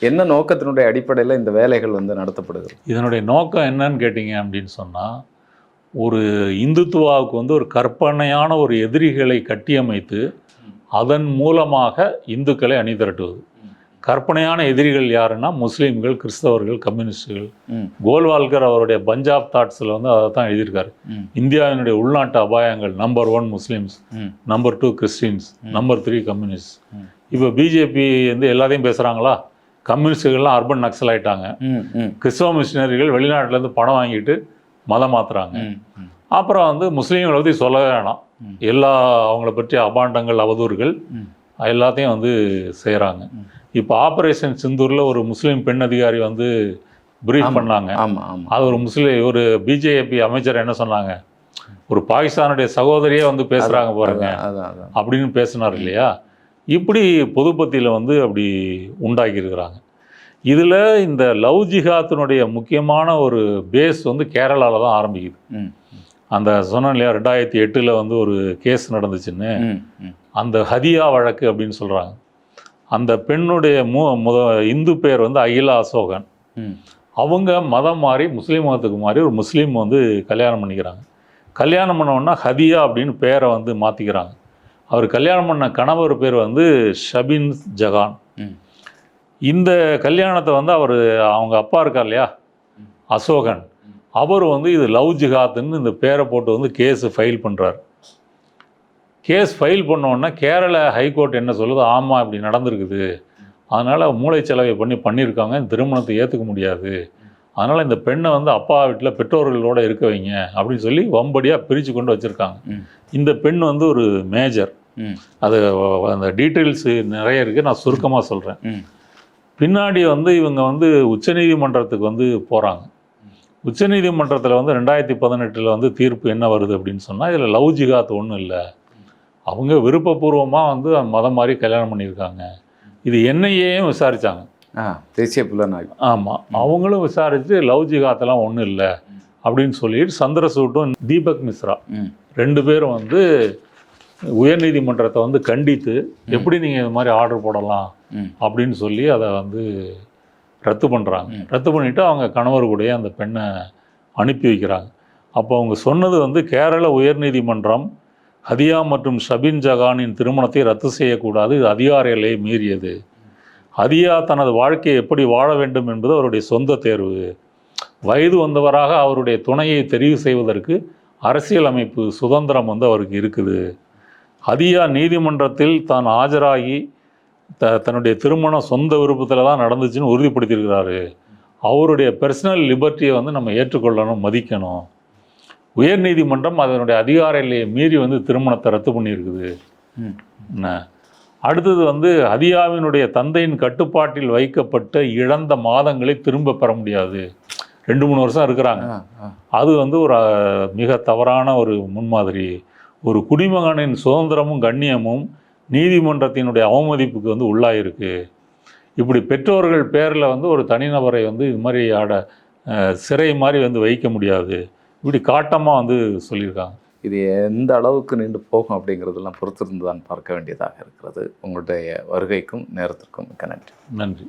என்ன நோக்கத்தினுடைய அடிப்படையில் இந்த வேலைகள் வந்து நடத்தப்படுது? இதனுடைய நோக்கம் என்னன்னு கேட்டிங்க அப்படின்னு சொன்னால், ஒரு இந்துத்துவாவுக்கு வந்து ஒரு கற்பனையான ஒரு எதிரிகளை கட்டியமைத்து அதன் மூலமாக இந்துக்களை அணிதிரட்டுவது. கற்பனையான எதிரிகள் யாருன்னா முஸ்லீம்கள், கிறிஸ்தவர்கள், கம்யூனிஸ்டுகள். கோல்வால்கர் அவருடைய பஞ்சாப் தாட்ஸில் வந்து அதை தான் எழுதியிருக்காரு. இந்தியாவினுடைய உள்நாட்டு அபாயங்கள் number 1 Muslims, number 2 Christians, number 3 communist. இப்போ பிஜேபி வந்து எல்லாத்தையும் பேசுகிறாங்களா? கம்யூனிஸ்டுகள்லாம் அர்பன் நக்சல் ஆகிட்டாங்க. கிறிஸ்தவ மிஷினரிகள் வெளிநாட்டிலேருந்து பணம் வாங்கிட்டு மதம் மாற்றுறாங்க. அப்புறம் வந்து முஸ்லீம்களை பற்றி சொல்லவே வேணாம். எல்லா அவங்கள பற்றி அபாண்டங்கள், அவதூறுகள் எல்லாத்தையும் வந்து செய்கிறாங்க. இப்போ ஆப்ரேஷன் சிந்தூரில் ஒரு முஸ்லீம் பெண் அதிகாரி வந்து பிரீஃப் பண்ணாங்க. அது ஒரு பிஜேபி அமைச்சர் என்ன சொன்னாங்க, ஒரு பாகிஸ்தானுடைய சகோதரியே வந்து பேசுகிறாங்க பாருங்க அப்படின்னு பேசினார் இல்லையா? இப்படி பொதுப்பத்தியில் வந்து அப்படி உண்டாக்கியிருக்கிறாங்க. இதில் இந்த லவ் ஜிஹாத்தினுடைய முக்கியமான ஒரு பேஸ் வந்து கேரளாவில் தான் ஆரம்பிக்குது. அந்த சொன்னேன் இல்லையா, 2008 வந்து ஒரு கேஸ் நடந்துச்சுன்னு, அந்த ஹதியா வழக்கு அப்படின்னு சொல்கிறாங்க. அந்த பெண்ணுடைய இந்து பேர் வந்து அகிலா அசோகன். அவங்க மதம் மாறி முஸ்லீம் மதத்துக்கு மாறி ஒரு முஸ்லீம் வந்து கல்யாணம் பண்ணிக்கிறாங்க. கல்யாணம் பண்ணோன்னா ஹதியா அப்படின்னு பேரை வந்து மாற்றிக்கிறாங்க. அவர் கல்யாணம் பண்ண கணவர் பேர் வந்து ஷபின் ஜகான். இந்த கல்யாணத்தை வந்து அவங்க அப்பா இருக்கார் இல்லையா அசோகன், அவர் வந்து இது லவ் ஜிஹாத்துன்னு இந்த பேரை போட்டு வந்து கேஸு ஃபைல் பண்ணுறார். கேஸ் ஃபைல் பண்ணோன்னா கேரள ஹைகோர்ட் என்ன சொல்லுது, ஆமாம் இப்படி நடந்திருக்குது, அதனால் மூளைச்சலவை பண்ணியிருக்காங்க, இந்த திருமணத்தை ஏற்றுக்க முடியாது, அதனால் இந்த பெண்ணை வந்து அப்பா வீட்டில் பெற்றோர்களோடு இருக்க வைங்க அப்படின்னு சொல்லி வம்படியாக பிரித்து கொண்டு வச்சுருக்காங்க. இந்த பெண் வந்து ஒரு மேஜர். அது அந்த டீட்டெயில்ஸு நிறைய இருக்குது, நான் சுருக்கமாக சொல்கிறேன். பின்னாடி வந்து இவங்க வந்து உச்சநீதிமன்றத்துக்கு வந்து போகிறாங்க. உச்சநீதிமன்றத்தில் வந்து 2018 வந்து தீர்ப்பு என்ன வருது அப்படின்னு சொன்னால், இதில் லவ் ஜிஹாத் ஒன்றும் இல்லை, அவங்க விருப்பபூர்வமாக வந்து மதம் மாதிரி கல்யாணம் பண்ணியிருக்காங்க. இது என்ஐஏயும் விசாரித்தாங்க, தேசிய புலனாய்வு. ஆமாம், அவங்களும் விசாரித்து லவ் ஜிஹாத்தெல்லாம் ஒன்றும் இல்லை அப்படின்னு சொல்லிட்டு சந்திரசூட்டும் தீபக் மிஸ்ரா 2 பேரும் வந்து உயர்நீதிமன்றத்தை வந்து கண்டித்து எப்படி நீங்கள் இது மாதிரி ஆர்டர் போடலாம் அப்படின்னு சொல்லி அதை வந்து ரத்து பண்ணுறாங்க. ரத்து பண்ணிவிட்டு அவங்க கணவர் கூட அந்த பெண்ணை அனுப்பி வைக்கிறாங்க. அப்போ அவங்க சொன்னது வந்து கேரள உயர்நீதிமன்றம் ஹதியா மற்றும் ஷபின் ஜகானின் திருமணத்தை ரத்து செய்யக்கூடாது, இது அதிகாரிகளை மீறியது. ஹதியா தனது வாழ்க்கையை எப்படி வாழ வேண்டும் என்பது அவருடைய சொந்த தேர்வு. வயது வந்தவராக அவருடைய துணையை தெரிவு செய்வதற்கு அரசியலமைப்பு சுதந்திரம் வந்து அவருக்கு இருக்குது. ஹதியா நீதிமன்றத்தில் தான் ஆஜராகி தன்னுடைய திருமணம் சொந்த விருப்பத்தில் தான் நடந்துச்சுன்னு உறுதிப்படுத்தியிருக்கிறாரு. அவருடைய பர்சனல் லிபர்ட்டியை வந்து நம்ம ஏற்றுக்கொள்ளணும், மதிக்கணும். உயர்நீதிமன்றம் அதனுடைய அதிகாரிகளை மீறி வந்து திருமணத்தை ரத்து பண்ணியிருக்குது. அடுத்தது வந்து ஹதியாவினுடைய தந்தையின் கட்டுப்பாட்டில் வைக்கப்பட்ட இழந்த மாதங்களை திரும்ப பெற முடியாது. 2-3 வருஷம் இருக்கிறாங்க. அது வந்து ஒரு மிக தவறான ஒரு முன்மாதிரி. ஒரு குடிமகனின் சுதந்திரமும் கண்ணியமும் நீதிமன்றத்தினுடைய அவமதிப்புக்கு வந்து உள்ளாயிருக்கு. இப்படி பெற்றோர்கள் பேரில் வந்து ஒரு தனிநபரை வந்து இது மாதிரி சிறை மாதிரி வந்து வைக்க முடியாது, இப்படி காட்டமாக வந்து சொல்லியிருக்காங்க. இது எந்த அளவுக்கு நீண்டு போகும் அப்படிங்கிறதெல்லாம் பொறுத்திருந்து தான் பார்க்க வேண்டியதாக இருக்கிறது. உங்களுடைய வருகைக்கும் நேரத்திற்கும் மிக்க நன்றி. நன்றி.